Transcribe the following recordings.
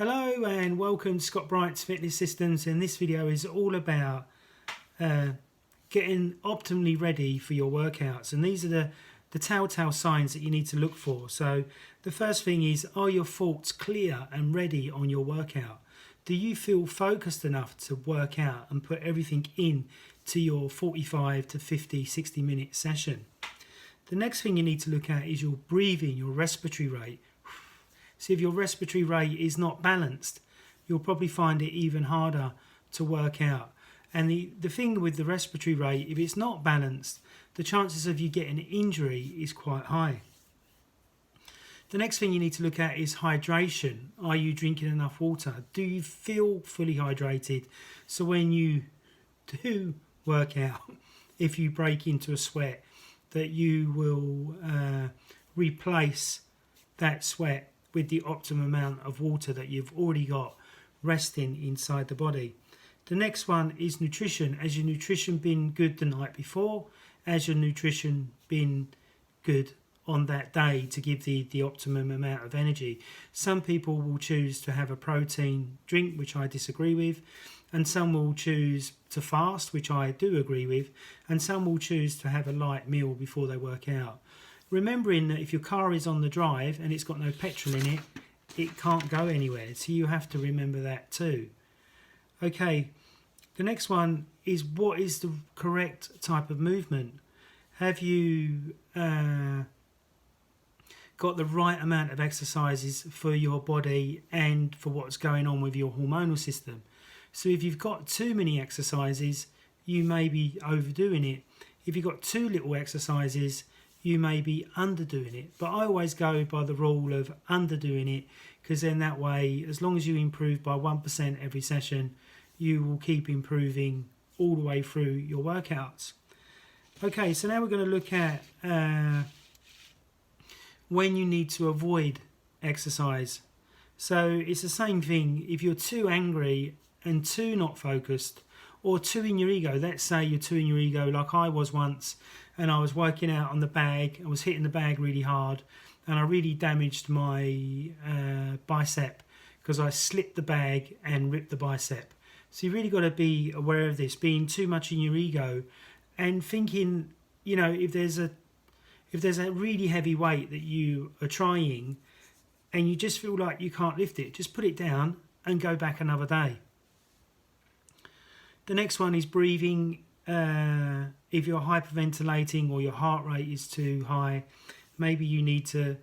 Hello and welcome to Scott Bryant's Fitness Systems, and this video is all about getting optimally ready for your workouts, and these are the telltale signs that you need to look for. So the first thing is, are your thoughts clear and ready on your workout? Do you feel focused enough to work out and put everything in to your 45 to 50, 60 minute session? The next thing you need to look at is your breathing, your respiratory rate. See, if your respiratory rate is not balanced, you'll probably find it even harder to work out. And the thing with the respiratory rate, if it's not balanced, the chances of you getting an injury is quite high. The next thing you need to look at is hydration. Are you drinking enough water? Do you feel fully hydrated? So when you do work out, if you break into a sweat, that you will replace that sweat with the optimum amount of water that you've already got resting inside the body. The next one is nutrition. Has your nutrition been good the night before? Has your nutrition been good on that day to give the optimum amount of energy? Some people will choose to have a protein drink, which I disagree with, and some will choose to fast, which I do agree with, and some will choose to have a light meal before they work out. Remembering that if your car is on the drive and it's got no petrol in it, it can't go anywhere. So you have to remember that too. Okay, the next one is, what is the correct type of movement? Have you got the right amount of exercises for your body and for what's going on with your hormonal system? So if you've got too many exercises, you may be overdoing it. If you've got too little exercises, you may be underdoing it. But I always go by the rule of underdoing it, because then that way, as long as you improve by 1% every session, you will keep improving all the way through your workouts. Okay, so now we're going to look at when you need to avoid exercise. So it's the same thing. If you're too angry and too not focused, or too in your ego, let's say you're too in your ego like I was once, and I was working out on the bag, I was hitting the bag really hard, and I really damaged my bicep because I slipped the bag and ripped the bicep. So you really got to be aware of this, being too much in your ego and thinking, you know, if there's a really heavy weight that you are trying and you just feel like you can't lift it, just put it down and go back another day. The next one is breathing. If you're hyperventilating or your heart rate is too high, maybe you need to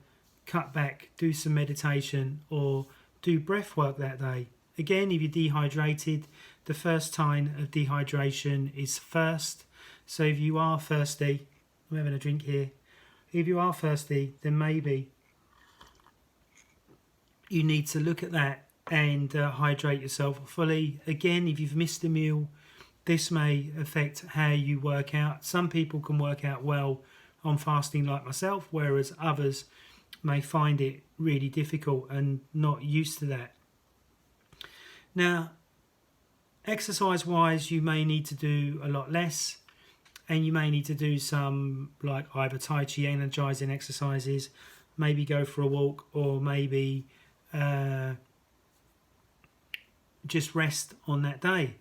cut back, do some meditation or do breath work that day. Again, if you're dehydrated, the first sign of dehydration is thirst. So if you are thirsty, I'm having a drink here. If you are thirsty, then maybe you need to look at that and hydrate yourself fully. Again, if you've missed a meal, this may affect how you work out. Some people can work out well on fasting like myself, whereas others may find it really difficult and not used to that. Now, exercise-wise, you may need to do a lot less, and you may need to do some like either Tai Chi energizing exercises, maybe go for a walk, or maybe just rest on that day.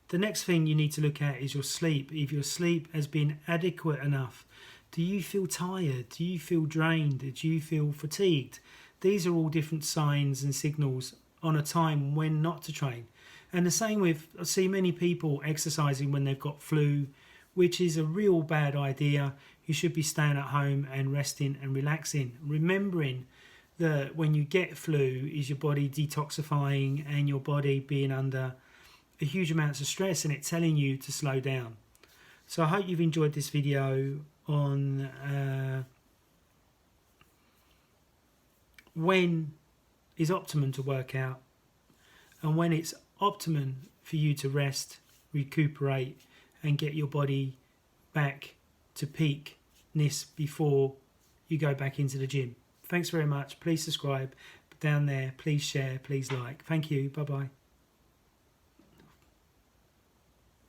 The next thing you need to look at is your sleep. If your sleep has been adequate enough, do you feel tired? Do you feel drained? Do you feel fatigued? These are all different signs and signals on a time when not to train. And the same with, I see many people exercising when they've got flu, which is a real bad idea. You should be staying at home and resting and relaxing. Remembering that when you get flu, is your body detoxifying and your body being under a huge amounts of stress and it's telling you to slow down. So I hope you've enjoyed this video on when is optimum to work out and when it's optimum for you to rest, recuperate and get your body back to peakness before you go back into the gym. Thanks very much. Please subscribe down there. Please share. Please like. Thank you. Bye-bye.